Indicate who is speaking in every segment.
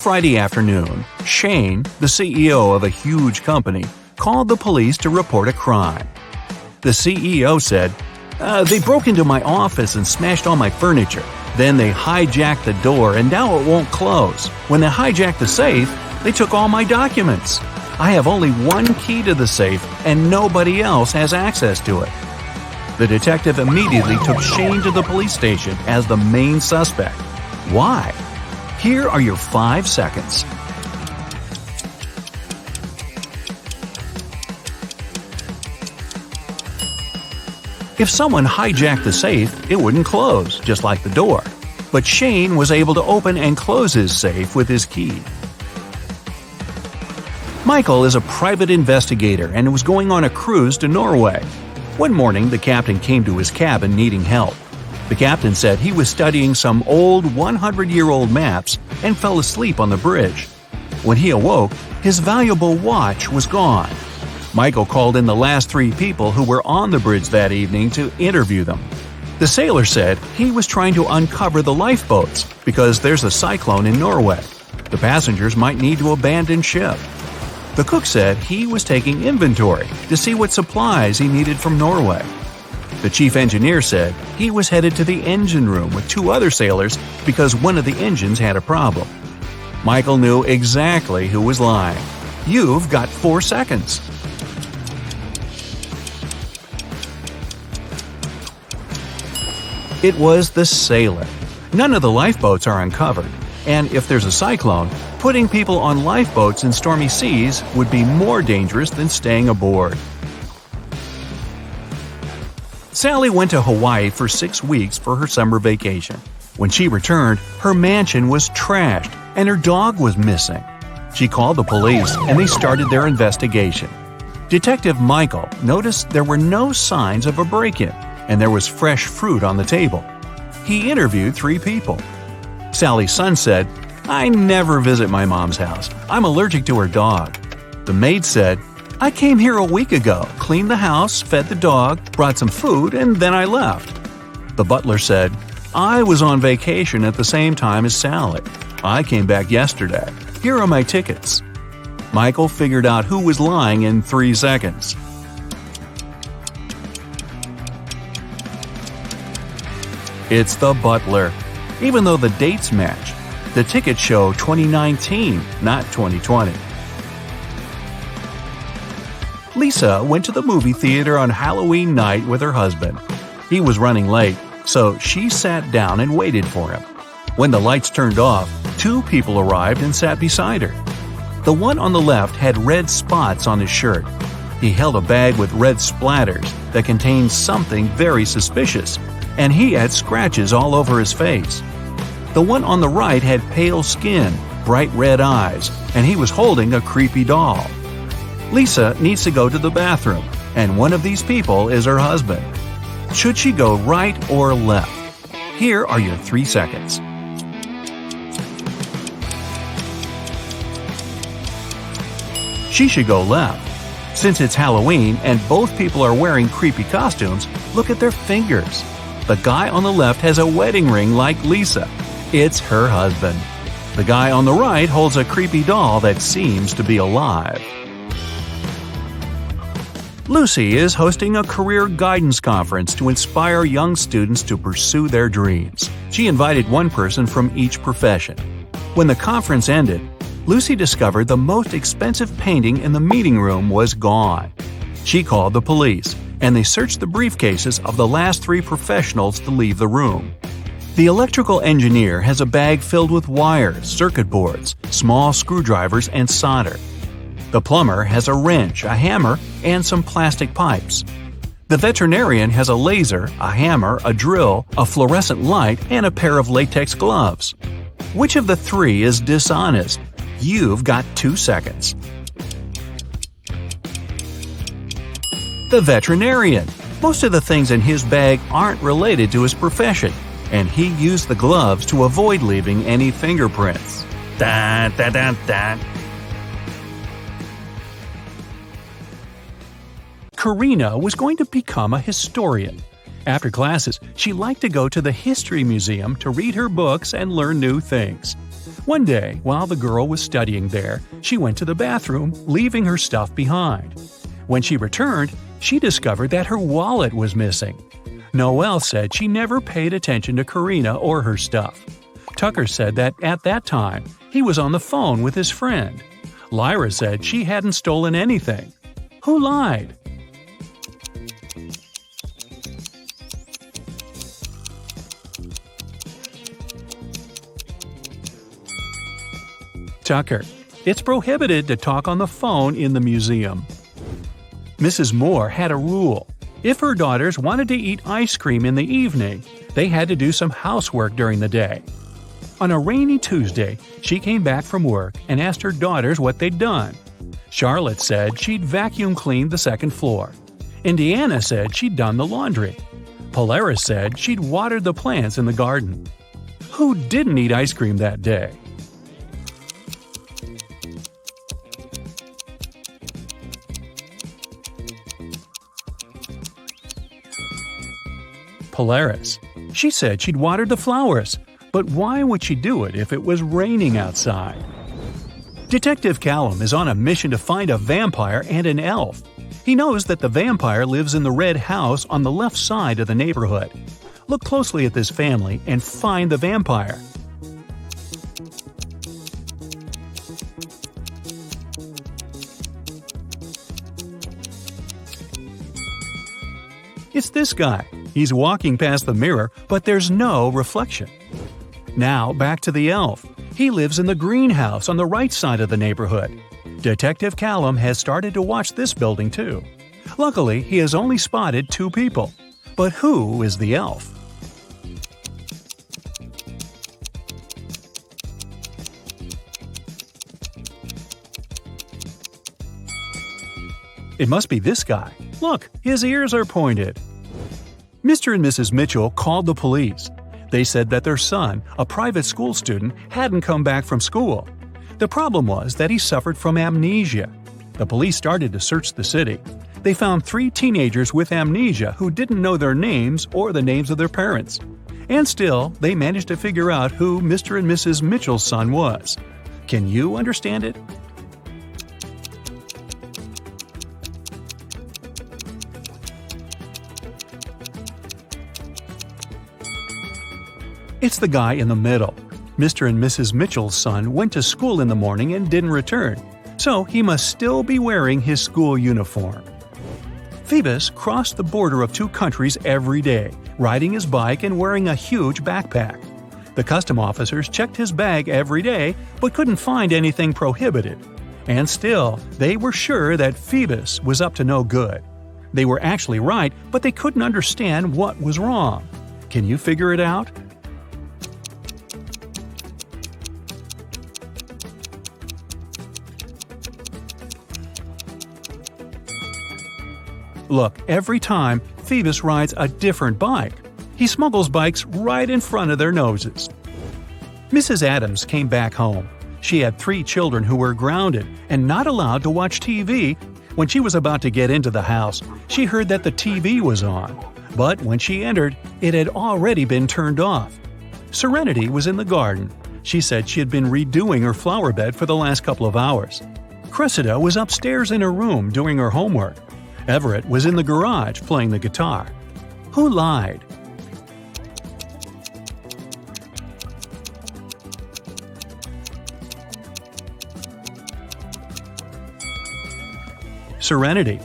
Speaker 1: Friday afternoon, Shane, the CEO of a huge company, called the police to report a crime. The CEO said, "They broke into my office and smashed all my furniture. Then they hijacked the door and now it won't close. When they hijacked the safe, they took all my documents. I have only one key to the safe and nobody else has access to it." The detective immediately took Shane to the police station as the main suspect. Why? Here are your 5 seconds. If someone hijacked the safe, it wouldn't close, just like the door. But Shane was able to open and close his safe with his key. Michael is a private investigator and was going on a cruise to Norway. One morning, the captain came to his cabin needing help. The captain said he was studying some old 100-year-old maps and fell asleep on the bridge. When he awoke, his valuable watch was gone. Michael called in the last 3 people who were on the bridge that evening to interview them. The sailor said he was trying to uncover the lifeboats because there's a cyclone in Norway. The passengers might need to abandon ship. The cook said he was taking inventory to see what supplies he needed from Norway. The chief engineer said he was headed to the engine room with 2 other sailors because one of the engines had a problem. Michael knew exactly who was lying. You've got 4 seconds. It was the sailor. None of the lifeboats are uncovered, and if there's a cyclone, putting people on lifeboats in stormy seas would be more dangerous than staying aboard. Sally went to Hawaii for 6 weeks for her summer vacation. When she returned, her mansion was trashed and her dog was missing. She called the police and they started their investigation. Detective Michael noticed there were no signs of a break-in and there was fresh fruit on the table. He interviewed 3 people. Sally's son said, "I never visit my mom's house. I'm allergic to her dog." The maid said, "I came here a week ago, cleaned the house, fed the dog, brought some food, and then I left." The butler said, "I was on vacation at the same time as Sally. I came back yesterday. Here are my tickets." Michael figured out who was lying in 3 seconds. It's the butler. Even though the dates match, the tickets show 2019, not 2020. Lisa went to the movie theater on Halloween night with her husband. He was running late, so she sat down and waited for him. When the lights turned off, 2 people arrived and sat beside her. The one on the left had red spots on his shirt. He held a bag with red splatters that contained something very suspicious, and he had scratches all over his face. The one on the right had pale skin, bright red eyes, and he was holding a creepy doll. Lisa needs to go to the bathroom, and one of these people is her husband. Should she go right or left? Here are your 3 seconds. She should go left. Since it's Halloween and both people are wearing creepy costumes, look at their fingers. The guy on the left has a wedding ring like Lisa. It's her husband. The guy on the right holds a creepy doll that seems to be alive. Lucy is hosting a career guidance conference to inspire young students to pursue their dreams. She invited one person from each profession. When the conference ended, Lucy discovered the most expensive painting in the meeting room was gone. She called the police, and they searched the briefcases of the last 3 professionals to leave the room. The electrical engineer has a bag filled with wires, circuit boards, small screwdrivers, and solder. The plumber has a wrench, a hammer, and some plastic pipes. The veterinarian has a laser, a hammer, a drill, a fluorescent light, and a pair of latex gloves. Which of the 3 is dishonest? You've got 2 seconds. The veterinarian. Most of the things in his bag aren't related to his profession, and he used the gloves to avoid leaving any fingerprints. Dun, dun, dun, dun. Karina was going to become a historian. After classes, she liked to go to the History Museum to read her books and learn new things. One day, while the girl was studying there, she went to the bathroom, leaving her stuff behind. When she returned, she discovered that her wallet was missing. Noelle said she never paid attention to Karina or her stuff. Tucker said that at that time, he was on the phone with his friend. Lyra said she hadn't stolen anything. Who lied? Tucker. It's prohibited to talk on the phone in the museum. Mrs. Moore had a rule. If her daughters wanted to eat ice cream in the evening, they had to do some housework during the day. On a rainy Tuesday, she came back from work and asked her daughters what they'd done. Charlotte said she'd vacuum cleaned the second floor. Indiana said she'd done the laundry. Polaris said she'd watered the plants in the garden. Who didn't eat ice cream that day? Polaris. She said she'd watered the flowers, but why would she do it if it was raining outside? Detective Callum is on a mission to find a vampire and an elf. He knows that the vampire lives in the red house on the left side of the neighborhood. Look closely at this family and find the vampire. It's this guy. He's walking past the mirror, but there's no reflection. Now back to the elf. He lives in the greenhouse on the right side of the neighborhood. Detective Callum has started to watch this building too. Luckily, he has only spotted 2 people. But who is the elf? It must be this guy. Look, his ears are pointed. Mr. and Mrs. Mitchell called the police. They said that their son, a private school student, hadn't come back from school. The problem was that he suffered from amnesia. The police started to search the city. They found 3 teenagers with amnesia who didn't know their names or the names of their parents. And still, they managed to figure out who Mr. and Mrs. Mitchell's son was. Can you understand it? It's the guy in the middle. Mr. and Mrs. Mitchell's son went to school in the morning and didn't return, so he must still be wearing his school uniform. Phoebus crossed the border of 2 countries every day, riding his bike and wearing a huge backpack. The custom officers checked his bag every day but couldn't find anything prohibited. And still, they were sure that Phoebus was up to no good. They were actually right, but they couldn't understand what was wrong. Can you figure it out? Look, every time, Phoebus rides a different bike. He smuggles bikes right in front of their noses. Mrs. Adams came back home. She had 3 children who were grounded and not allowed to watch TV. When she was about to get into the house, she heard that the TV was on. But when she entered, it had already been turned off. Serenity was in the garden. She said she had been redoing her flower bed for the last couple of hours. Cressida was upstairs in her room doing her homework. Everett was in the garage playing the guitar. Who lied? Serenity.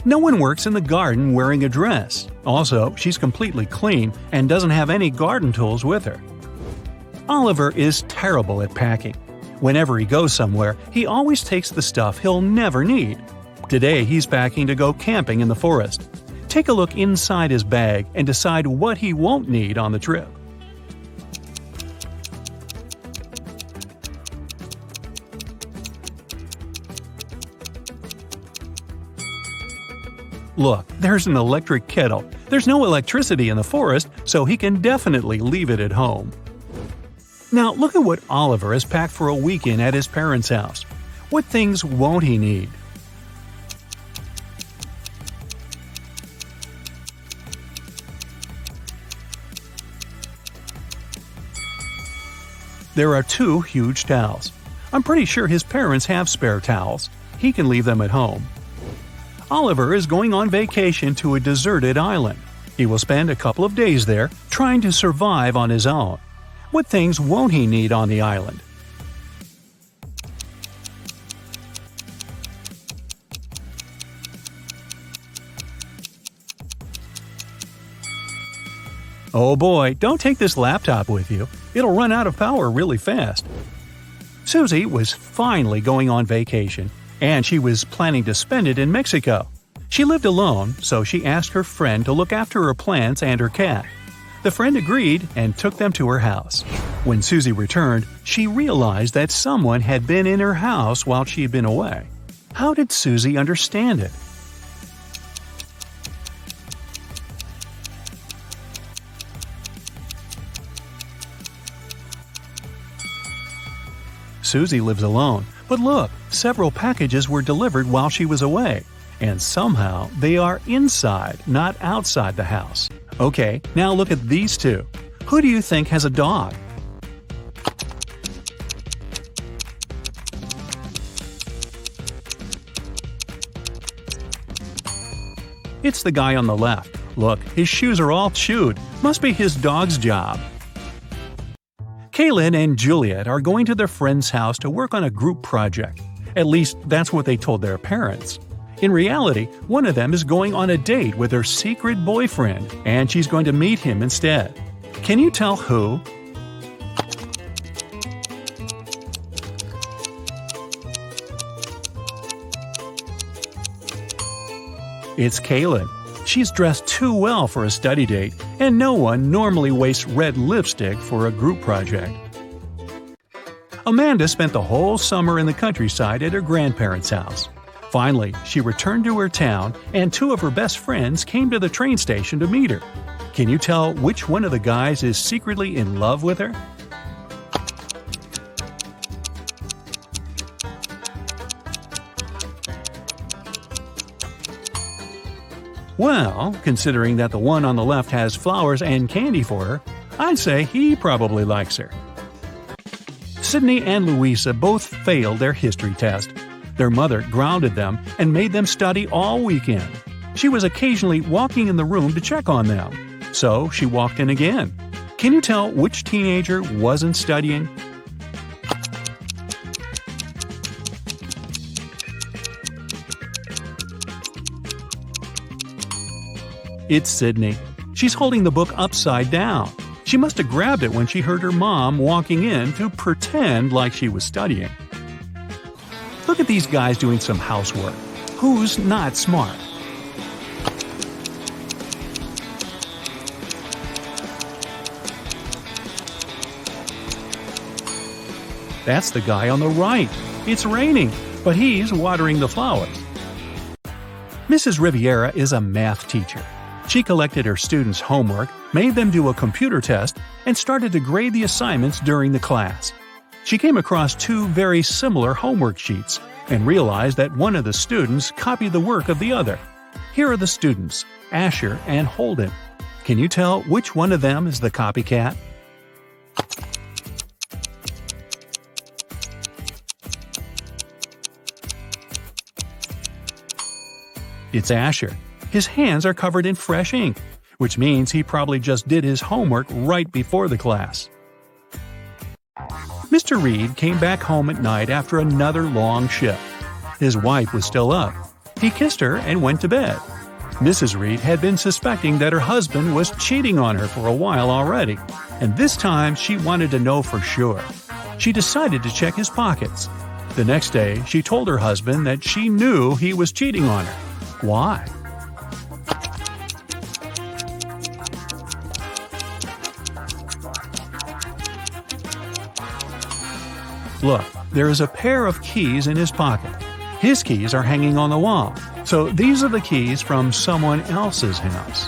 Speaker 1: No one works in the garden wearing a dress. Also, she's completely clean and doesn't have any garden tools with her. Oliver is terrible at packing. Whenever he goes somewhere, he always takes the stuff he'll never need. Today he's packing to go camping in the forest. Take a look inside his bag and decide what he won't need on the trip. Look, there's an electric kettle. There's no electricity in the forest, so he can definitely leave it at home. Now look at what Oliver has packed for a weekend at his parents' house. What things won't he need? There are 2 huge towels. I'm pretty sure his parents have spare towels. He can leave them at home. Oliver is going on vacation to a deserted island. He will spend a couple of days there, trying to survive on his own. What things won't he need on the island? Oh boy, don't take this laptop with you. It'll run out of power really fast. Susie was finally going on vacation, and she was planning to spend it in Mexico. She lived alone, so she asked her friend to look after her plants and her cat. The friend agreed and took them to her house. When Susie returned, she realized that someone had been in her house while she had been away. How did Susie understand it? Susie lives alone, but look, several packages were delivered while she was away. And somehow they are inside, not outside the house. Okay, now look at these 2. Who do you think has a dog? It's the guy on the left. Look, his shoes are all chewed. Must be his dog's job. Kaylin and Juliet are going to their friend's house to work on a group project. At least, that's what they told their parents. In reality, one of them is going on a date with her secret boyfriend, and she's going to meet him instead. Can you tell who? It's Kaylin. She's dressed too well for a study date, and no one normally wastes red lipstick for a group project. Amanda spent the whole summer in the countryside at her grandparents' house. Finally, she returned to her town, and 2 of her best friends came to the train station to meet her. Can you tell which one of the guys is secretly in love with her? Well, considering that the one on the left has flowers and candy for her, I'd say he probably likes her. Sydney and Louisa both failed their history test. Their mother grounded them and made them study all weekend. She was occasionally walking in the room to check on them. So she walked in again. Can you tell which teenager wasn't studying? It's Sydney. She's holding the book upside down. She must have grabbed it when she heard her mom walking in to pretend like she was studying. Look at these guys doing some housework. Who's not smart? That's the guy on the right. It's raining, but he's watering the flowers. Mrs. Riviera is a math teacher. She collected her students' homework, made them do a computer test, and started to grade the assignments during the class. She came across 2 very similar homework sheets and realized that one of the students copied the work of the other. Here are the students, Asher and Holden. Can you tell which one of them is the copycat? It's Asher. His hands are covered in fresh ink, which means he probably just did his homework right before the class. Mr. Reed came back home at night after another long shift. His wife was still up. He kissed her and went to bed. Mrs. Reed had been suspecting that her husband was cheating on her for a while already, and this time she wanted to know for sure. She decided to check his pockets. The next day, she told her husband that she knew he was cheating on her. Why? Look, there is a pair of keys in his pocket. His keys are hanging on the wall, so these are the keys from someone else's house.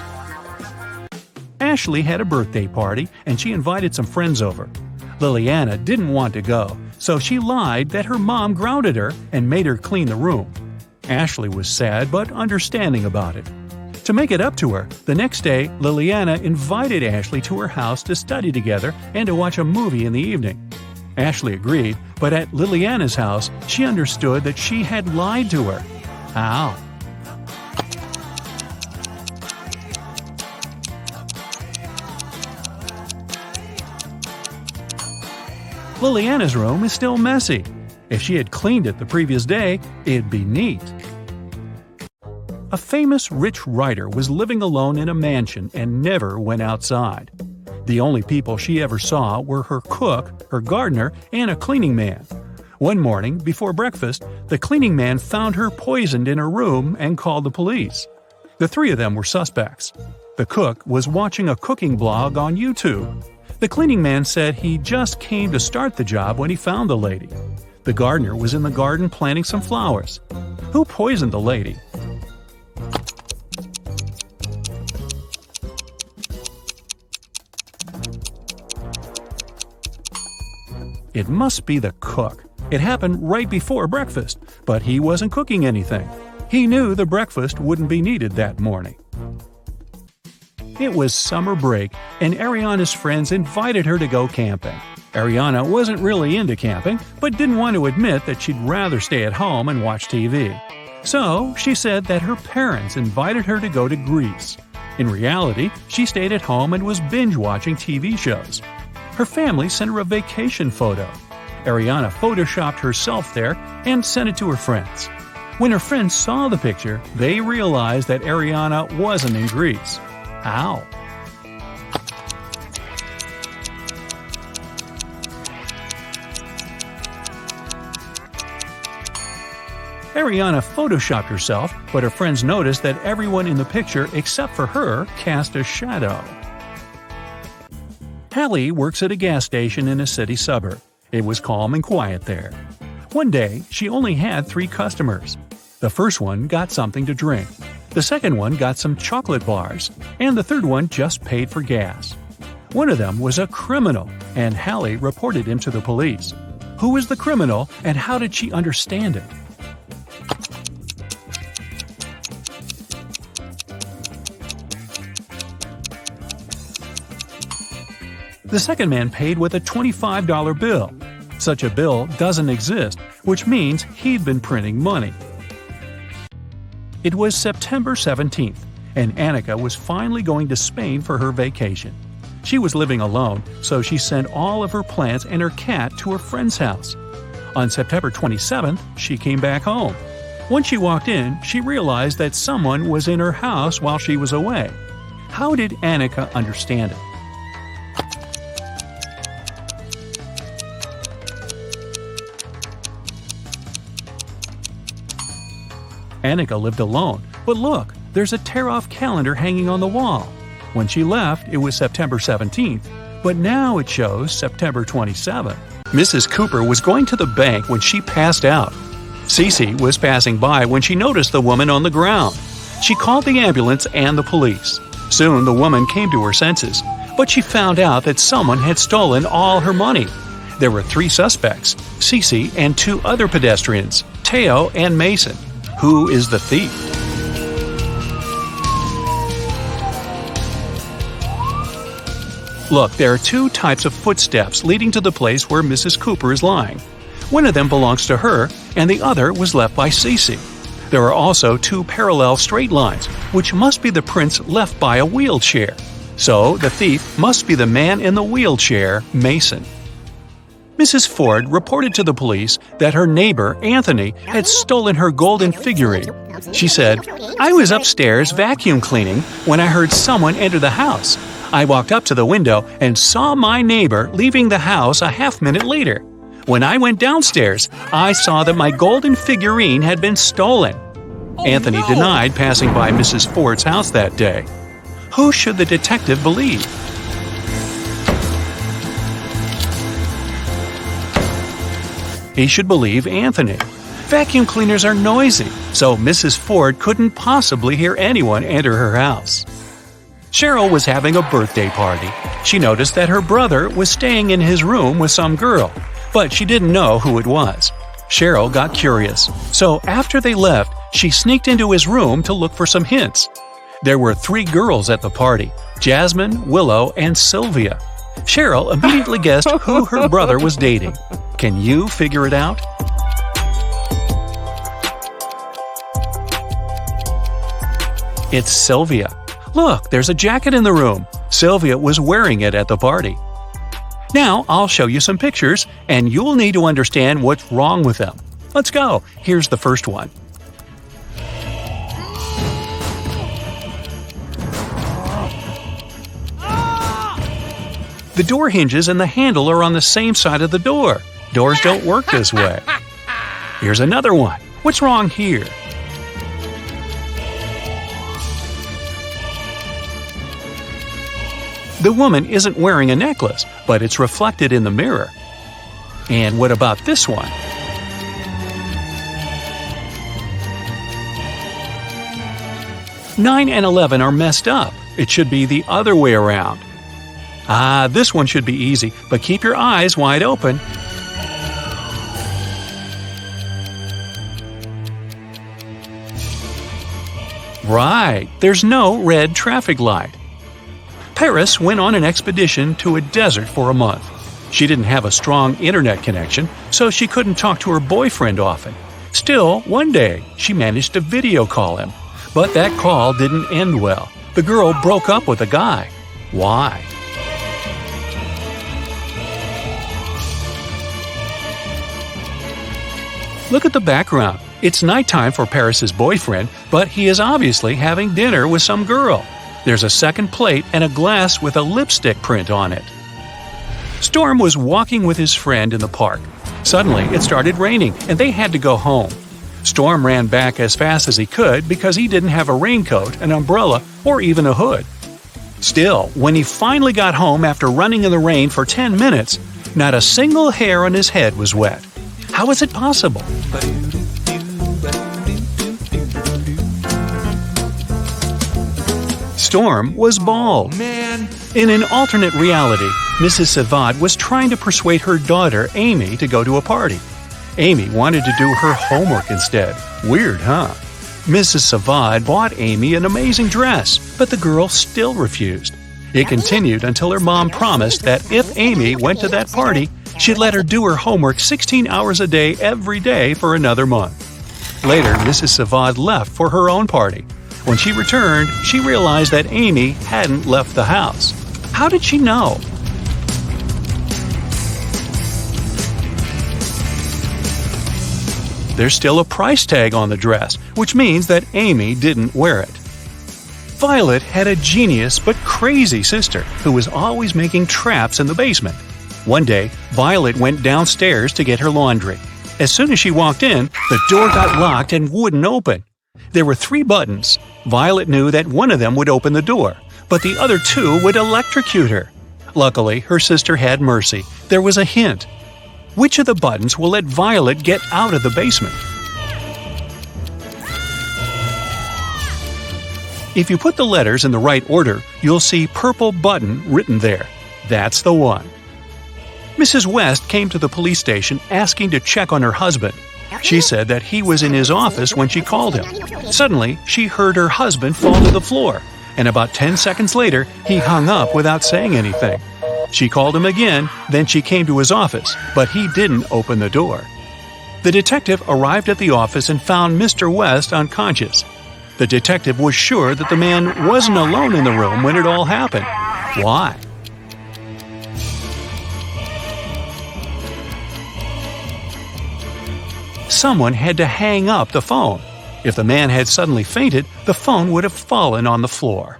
Speaker 1: Ashley had a birthday party, and she invited some friends over. Liliana didn't want to go, so she lied that her mom grounded her and made her clean the room. Ashley was sad but understanding about it. To make it up to her, the next day, Liliana invited Ashley to her house to study together and to watch a movie in the evening. Ashley agreed, but at Liliana's house, she understood that she had lied to her. How? Liliana's room is still messy. If she had cleaned it the previous day, it'd be neat. A famous rich writer was living alone in a mansion and never went outside. The only people she ever saw were her cook, her gardener, and a cleaning man. One morning, before breakfast, the cleaning man found her poisoned in her room and called the police. The three of them were suspects. The cook was watching a cooking blog on YouTube. The cleaning man said he just came to start the job when he found the lady. The gardener was in the garden planting some flowers. Who poisoned the lady? It must be the cook. It happened right before breakfast, but he wasn't cooking anything. He knew the breakfast wouldn't be needed that morning. It was summer break, and Ariana's friends invited her to go camping. Ariana wasn't really into camping, but didn't want to admit that she'd rather stay at home and watch TV. So she said that her parents invited her to go to Greece. In reality, she stayed at home and was binge-watching TV shows. Her family sent her a vacation photo. Ariana photoshopped herself there and sent it to her friends. When her friends saw the picture, they realized that Ariana wasn't in Greece. How? Ariana photoshopped herself, but her friends noticed that everyone in the picture except for her cast a shadow. Hallie works at a gas station in a city suburb. It was calm and quiet there. One day, she only had 3 customers. The first one got something to drink. The second one got some chocolate bars, and the third one just paid for gas. One of them was a criminal, and Hallie reported him to the police. Who was the criminal, and how did she understand it? The second man paid with a $25 bill. Such a bill doesn't exist, which means he'd been printing money. It was September 17th, and Annika was finally going to Spain for her vacation. She was living alone, so she sent all of her plants and her cat to her friend's house. On September 27th, she came back home. When she walked in, she realized that someone was in her house while she was away. How did Annika understand it? Annika lived alone, but look, there's a tear-off calendar hanging on the wall. When she left, it was September 17th, but now it shows September 27th. Mrs. Cooper was going to the bank when she passed out. Cece was passing by when she noticed the woman on the ground. She called the ambulance and the police. Soon the woman came to her senses, but she found out that someone had stolen all her money. There were 3 suspects, Cece and 2 other pedestrians, Teo and Mason. Who is the thief? Look, there are 2 types of footsteps leading to the place where Mrs. Cooper is lying. One of them belongs to her, and the other was left by Cece. There are also 2 parallel straight lines, which must be the prints left by a wheelchair. So, the thief must be the man in the wheelchair, Mason. Mrs. Ford reported to the police that her neighbor, Anthony, had stolen her golden figurine. She said, "I was upstairs vacuum cleaning when I heard someone enter the house. I walked up to the window and saw my neighbor leaving the house a half-minute later. When I went downstairs, I saw that my golden figurine had been stolen." Anthony denied passing by Mrs. Ford's house that day. Who should the detective believe? He should believe Anthony. Vacuum cleaners are noisy, so Mrs. Ford couldn't possibly hear anyone enter her house. Cheryl was having a birthday party. She noticed that her brother was staying in his room with some girl, but she didn't know who it was. Cheryl got curious, so after they left, she sneaked into his room to look for some hints. There were 3 girls at the party, Jasmine, Willow, and Sylvia. Cheryl immediately guessed who her brother was dating. Can you figure it out? It's Sylvia. Look, there's a jacket in the room. Sylvia was wearing it at the party. Now I'll show you some pictures, and you'll need to understand what's wrong with them. Let's go. Here's the first one. The door hinges and the handle are on the same side of the door. Doors don't work this way. Here's another one. What's wrong here? The woman isn't wearing a necklace, but it's reflected in the mirror. And what about this one? Nine and 11 are messed up. It should be the other way around. This one should be easy, but keep your eyes wide open. Right, there's no red traffic light. Paris went on an expedition to a desert for a month. She didn't have a strong internet connection, so she couldn't talk to her boyfriend often. Still, one day, she managed to video call him. But that call didn't end well. The girl broke up with the guy. Why? Look at the background. It's nighttime for Paris's boyfriend, but he is obviously having dinner with some girl. There's a second plate and a glass with a lipstick print on it. Storm was walking with his friend in the park. Suddenly, it started raining, and they had to go home. Storm ran back as fast as he could because he didn't have a raincoat, an umbrella, or even a hood. Still, when he finally got home after running in the rain for 10 minutes, not a single hair on his head was wet. How is it possible? Storm was bald. In an alternate reality, Mrs. Savad was trying to persuade her daughter, Amy, to go to a party. Amy wanted to do her homework instead. Weird, huh? Mrs. Savad bought Amy an amazing dress, but the girl still refused. It continued until her mom promised that if Amy went to that party, she'd let her do her homework 16 hours a day every day for another month. Later, Mrs. Savad left for her own party. When she returned, she realized that Amy hadn't left the house. How did she know? There's still a price tag on the dress, which means that Amy didn't wear it. Violet had a genius but crazy sister who was always making traps in the basement. One day, Violet went downstairs to get her laundry. As soon as she walked in, the door got locked and wouldn't open. There were 3 buttons. Violet knew that one of them would open the door, but the other 2 would electrocute her. Luckily, her sister had mercy. There was a hint. Which of the buttons will let Violet get out of the basement? If you put the letters in the right order, you'll see purple button written there. That's the one. Mrs. West came to the police station asking to check on her husband. She said that he was in his office when she called him. Suddenly, she heard her husband fall to the floor, and about 10 seconds later, he hung up without saying anything. She called him again, then she came to his office, but he didn't open the door. The detective arrived at the office and found Mr. West unconscious. The detective was sure that the man wasn't alone in the room when it all happened. Why? Someone had to hang up the phone. If the man had suddenly fainted, the phone would have fallen on the floor.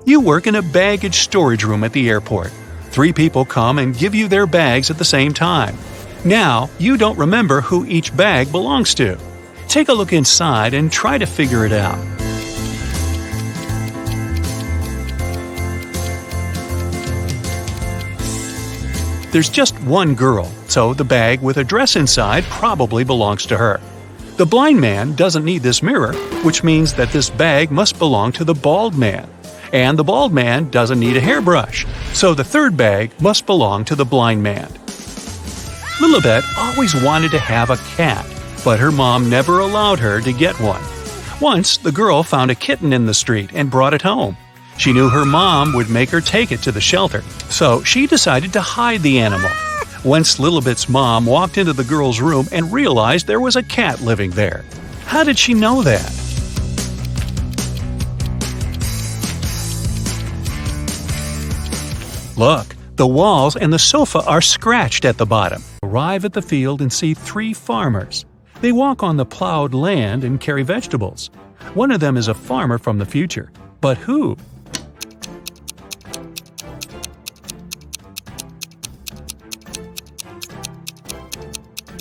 Speaker 1: You work in a baggage storage room at the airport. 3 people come and give you their bags at the same time. Now, you don't remember who each bag belongs to. Take a look inside and try to figure it out. There's just one girl, so the bag with a dress inside probably belongs to her. The blind man doesn't need this mirror, which means that this bag must belong to the bald man. And the bald man doesn't need a hairbrush, so the third bag must belong to the blind man. Lilibet always wanted to have a cat, but her mom never allowed her to get one. Once, the girl found a kitten in the street and brought it home. She knew her mom would make her take it to the shelter, so she decided to hide the animal. Once Littlebit's mom walked into the girl's room and realized there was a cat living there. How did she know that? Look, the walls and the sofa are scratched at the bottom. Arrive at the field and see 3 farmers. They walk on the plowed land and carry vegetables. One of them is a farmer from the future. But who?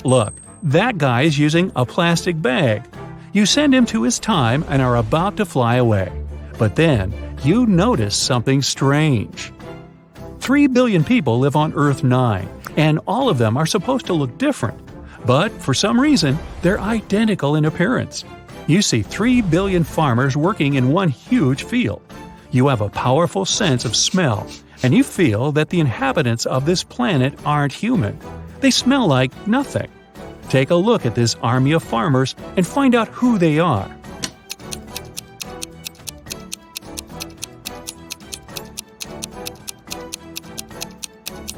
Speaker 1: Look, that guy is using a plastic bag. You send him to his time and are about to fly away. But then, you notice something strange. 3 billion people live on Earth 9, and all of them are supposed to look different. But for some reason, they're identical in appearance. You see 3 billion farmers working in one huge field. You have a powerful sense of smell, and you feel that the inhabitants of this planet aren't human. They smell like nothing. Take a look at this army of farmers and find out who they are.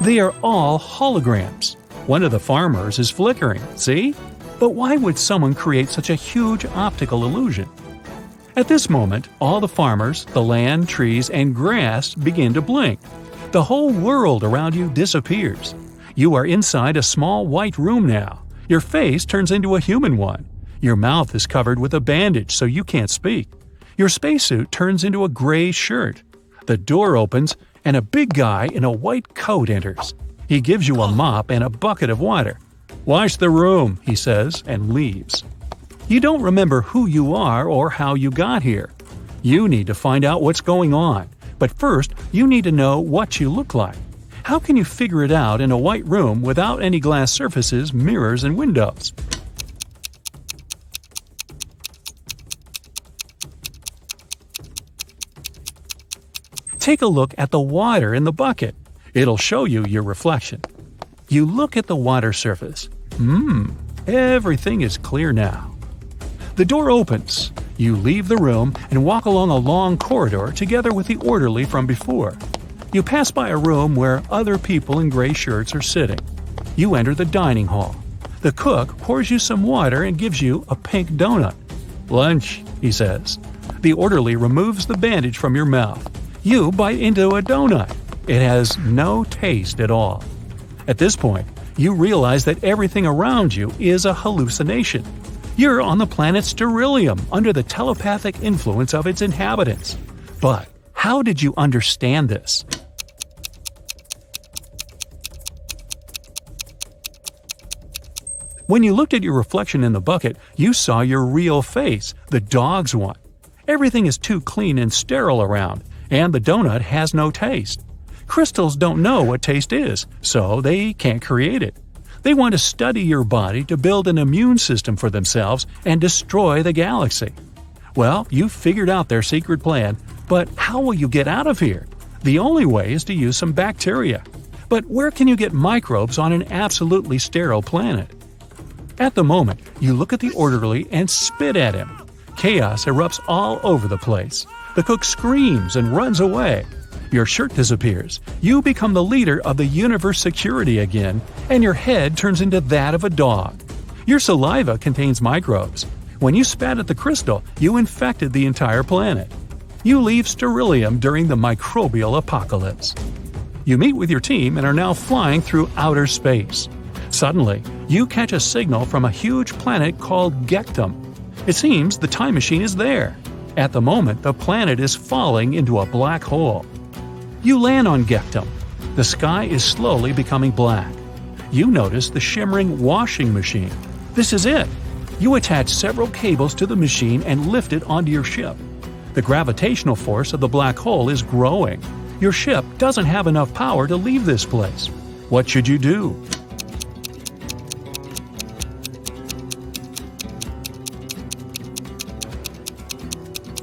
Speaker 1: They are all holograms. One of the farmers is flickering, see? But why would someone create such a huge optical illusion? At this moment, all the farmers, the land, trees, and grass begin to blink. The whole world around you disappears. You are inside a small white room now. Your face turns into a human one. Your mouth is covered with a bandage so you can't speak. Your spacesuit turns into a gray shirt. The door opens and a big guy in a white coat enters. He gives you a mop and a bucket of water. "Wash the room," he says, and leaves. You don't remember who you are or how you got here. You need to find out what's going on, but first you need to know what you look like. How can you figure it out in a white room without any glass surfaces, mirrors, and windows? Take a look at the water in the bucket. It'll show you your reflection. You look at the water surface. Everything is clear now. The door opens. You leave the room and walk along a long corridor together with the orderly from before. You pass by a room where other people in gray shirts are sitting. You enter the dining hall. The cook pours you some water and gives you a pink donut. "Lunch," he says. The orderly removes the bandage from your mouth. You bite into a donut. It has no taste at all. At this point, you realize that everything around you is a hallucination. You're on the planet Sterilium under the telepathic influence of its inhabitants. But how did you understand this? When you looked at your reflection in the bucket, you saw your real face, the dog's one. Everything is too clean and sterile around, and the donut has no taste. Crystals don't know what taste is, so they can't create it. They want to study your body to build an immune system for themselves and destroy the galaxy. Well, you've figured out their secret plan, but how will you get out of here? The only way is to use some bacteria. But where can you get microbes on an absolutely sterile planet? At the moment, you look at the orderly and spit at him. Chaos erupts all over the place. The cook screams and runs away. Your shirt disappears. You become the leader of the universe security again, and your head turns into that of a dog. Your saliva contains microbes. When you spat at the crystal, you infected the entire planet. You leave Sterilium during the microbial apocalypse. You meet with your team and are now flying through outer space. Suddenly, you catch a signal from a huge planet called Gectum. It seems the time machine is there. At the moment, the planet is falling into a black hole. You land on Gectum. The sky is slowly becoming black. You notice the shimmering washing machine. This is it. You attach several cables to the machine and lift it onto your ship. The gravitational force of the black hole is growing. Your ship doesn't have enough power to leave this place. What should you do?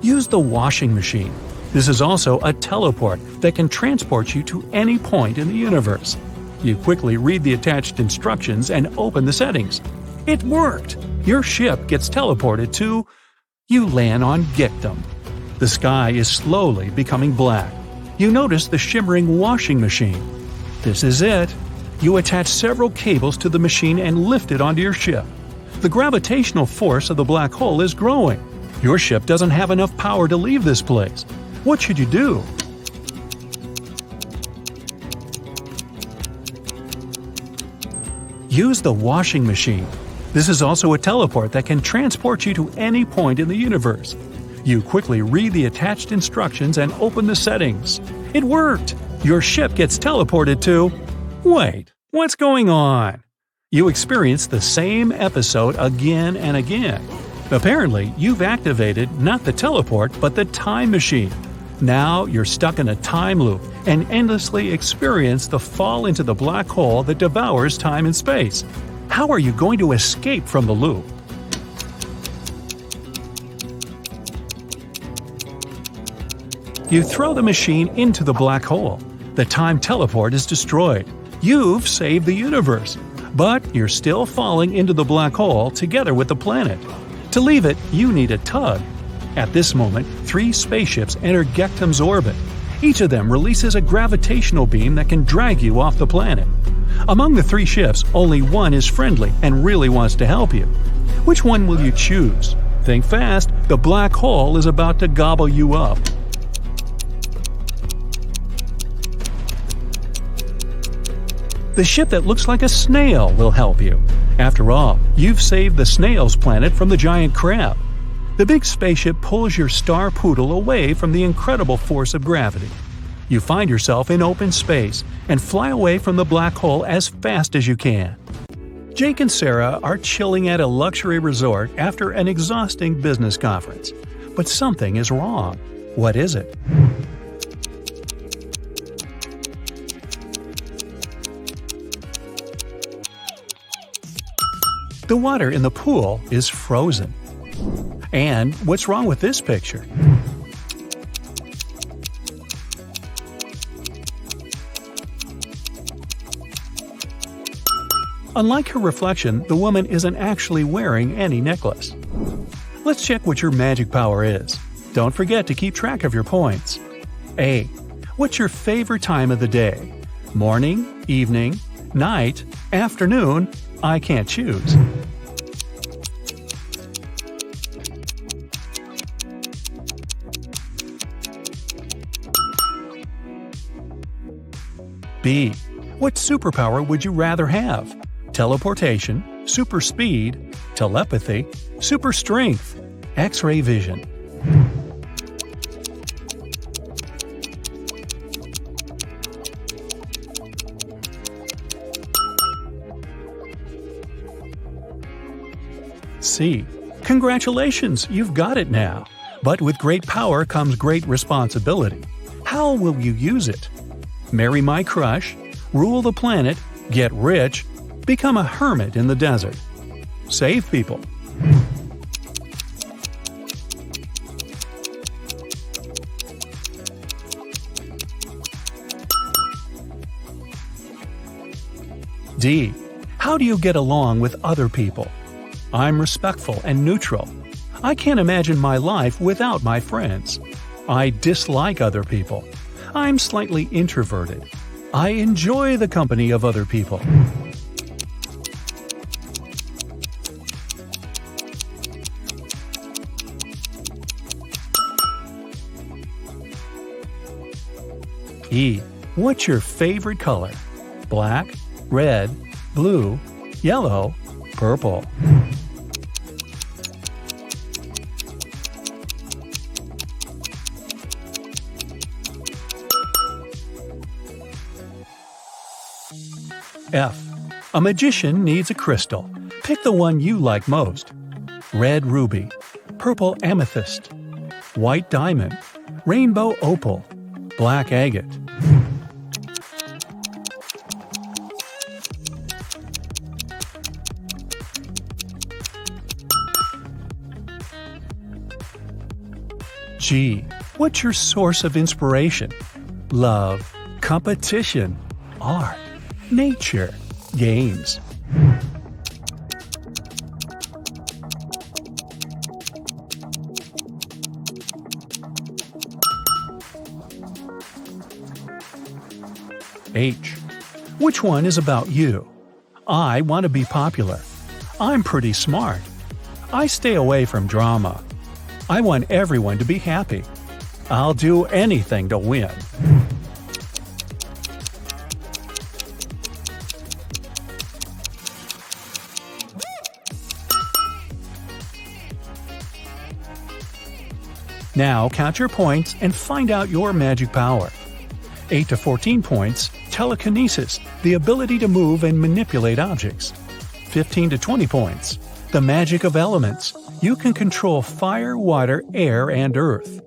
Speaker 1: Use the washing machine. This is also a teleport that can transport you to any point in the universe. You quickly read the attached instructions and open the settings. It worked! Your ship gets teleported to... You land on Gectum. The sky is slowly becoming black. You notice the shimmering washing machine. This is it. You attach several cables to the machine and lift it onto your ship. The gravitational force of the black hole is growing. Your ship doesn't have enough power to leave this place. What should you do? Use the washing machine. This is also a teleport that can transport you to any point in the universe. You quickly read the attached instructions and open the settings. It worked! Your ship gets teleported to… Wait, what's going on? You experience the same episode again and again. Apparently, you've activated not the teleport but the time machine. Now you're stuck in a time loop and endlessly experience the fall into the black hole that devours time and space. How are you going to escape from the loop? You throw the machine into the black hole. The time teleport is destroyed. You've saved the universe. But you're still falling into the black hole together with the planet. To leave it, you need a tug. At this moment, 3 spaceships enter Gektum's orbit. Each of them releases a gravitational beam that can drag you off the planet. Among the 3 ships, only one is friendly and really wants to help you. Which one will you choose? Think fast, the black hole is about to gobble you up. The ship that looks like a snail will help you. After all, you've saved the snail's planet from the giant crab. The big spaceship pulls your star poodle away from the incredible force of gravity. You find yourself in open space and fly away from the black hole as fast as you can. Jake and Sarah are chilling at a luxury resort after an exhausting business conference. But something is wrong. What is it? The water in the pool is frozen. And what's wrong with this picture? Unlike her reflection, the woman isn't actually wearing any necklace. Let's check what your magic power is. Don't forget to keep track of your points. A. What's your favorite time of the day? Morning, evening, night, afternoon? I can't choose. B. What superpower would you rather have? Teleportation, super speed, telepathy, super strength, X-ray vision. C. Congratulations, you've got it now. But with great power comes great responsibility. How will you use it? Marry my crush, rule the planet, get rich, become a hermit in the desert. Save people. D. How do you get along with other people? I'm respectful and neutral. I can't imagine my life without my friends. I dislike other people. I'm slightly introverted. I enjoy the company of other people. E. What's your favorite color? Black, red, blue, yellow, purple. F. A magician needs a crystal. Pick the one you like most. Red ruby, purple amethyst, white diamond, rainbow opal, black agate. G. What's your source of inspiration? Love, competition, art, nature, games. H. Which one is about you? I want to be popular. I'm pretty smart. I stay away from drama. I want everyone to be happy. I'll do anything to win. Now count your points and find out your magic power. 8 to 14 points, telekinesis, the ability to move and manipulate objects. 15 to 20 points, the magic of elements. You can control fire, water, air, and earth.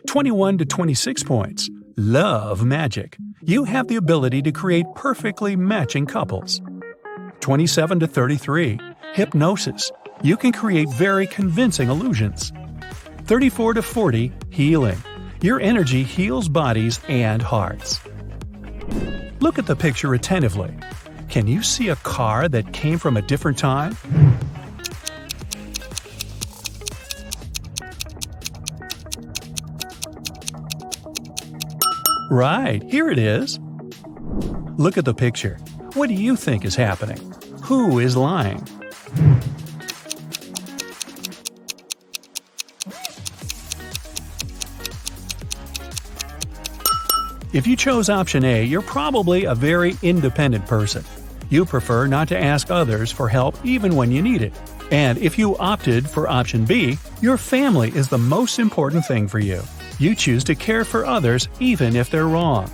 Speaker 1: 21 to 26 points, love magic. You have the ability to create perfectly matching couples. 27 to 33, hypnosis. You can create very convincing illusions. 34 to 40, healing. Your energy heals bodies and hearts. Look at the picture attentively. Can you see a car that came from a different time? Right, here it is. Look at the picture. What do you think is happening? Who is lying? If you chose option A, you're probably a very independent person. You prefer not to ask others for help even when you need it. And if you opted for option B, your family is the most important thing for you. You choose to care for others even if they're wrong.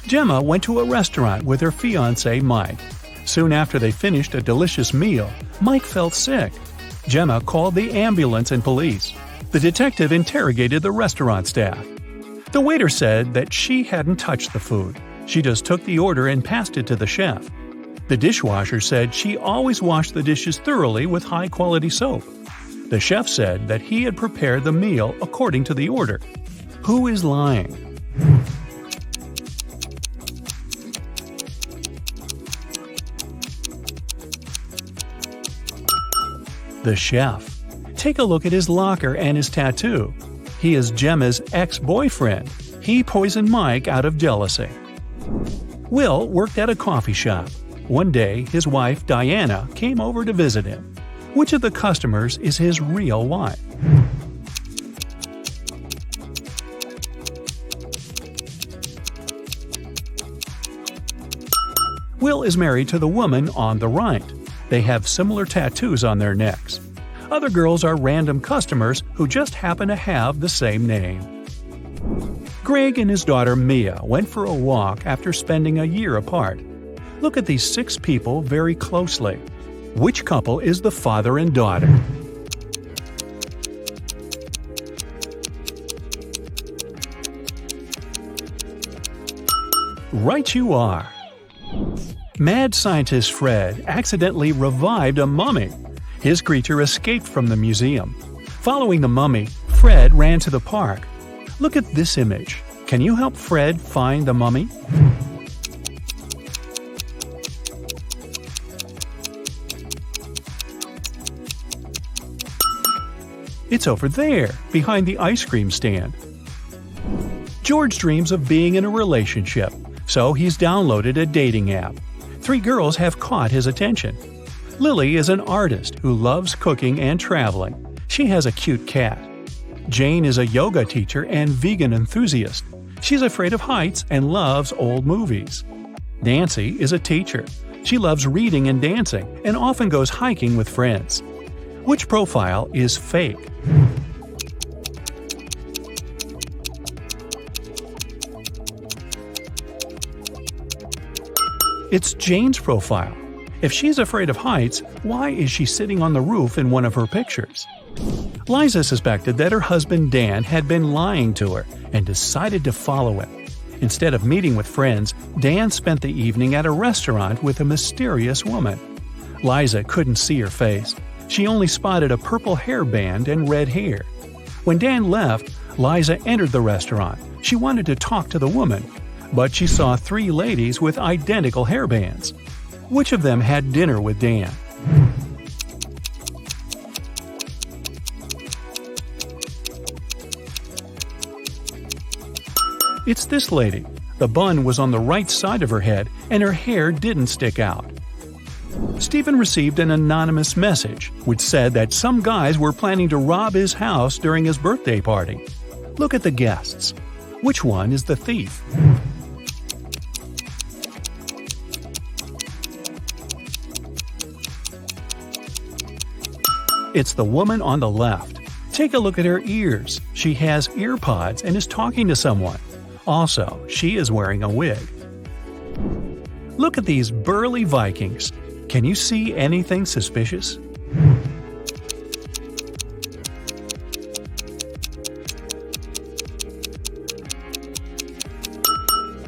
Speaker 1: Gemma went to a restaurant with her fiancé Mike. Soon after they finished a delicious meal, Mike felt sick. Gemma called the ambulance and police. The detective interrogated the restaurant staff. The waiter said that she hadn't touched the food. She just took the order and passed it to the chef. The dishwasher said she always washed the dishes thoroughly with high-quality soap. The chef said that he had prepared the meal according to the order. Who is lying? The chef. Take a look at his locker and his tattoo. He is Gemma's ex-boyfriend. He poisoned Mike out of jealousy. Will worked at a coffee shop. One day, his wife, Diana, came over to visit him. Which of the customers is his real wife? Will is married to the woman on the right. They have similar tattoos on their necks. Other girls are random customers who just happen to have the same name. Greg and his daughter Mia went for a walk after spending a year apart. Look at these 6 people very closely. Which couple is the father and daughter? Right you are! Mad scientist Fred accidentally revived a mummy. His creature escaped from the museum. Following the mummy, Fred ran to the park. Look at this image. Can you help Fred find the mummy? It's over there, behind the ice cream stand. George dreams of being in a relationship, so he's downloaded a dating app. 3 girls have caught his attention. Lily is an artist who loves cooking and traveling. She has a cute cat. Jane is a yoga teacher and vegan enthusiast. She's afraid of heights and loves old movies. Nancy is a teacher. She loves reading and dancing and often goes hiking with friends. Which profile is fake? It's Jane's profile. If she's afraid of heights, why is she sitting on the roof in one of her pictures? Liza suspected that her husband Dan had been lying to her and decided to follow him. Instead of meeting with friends, Dan spent the evening at a restaurant with a mysterious woman. Liza couldn't see her face. She only spotted a purple hairband and red hair. When Dan left, Liza entered the restaurant. She wanted to talk to the woman, but she saw 3 ladies with identical hairbands. Which of them had dinner with Dan? It's this lady. The bun was on the right side of her head, and her hair didn't stick out. Stephen received an anonymous message, which said that some guys were planning to rob his house during his birthday party. Look at the guests. Which one is the thief? It's the woman on the left. Take a look at her ears. She has ear pods and is talking to someone. Also, she is wearing a wig. Look at these burly Vikings. Can you see anything suspicious?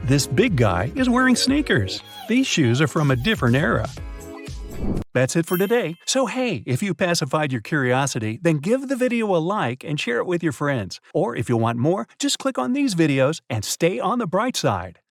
Speaker 1: This big guy is wearing sneakers. These shoes are from a different era. That's it for today. So hey, if you pacified your curiosity, then give the video a like and share it with your friends. Or if you want more, just click on these videos and stay on the bright side.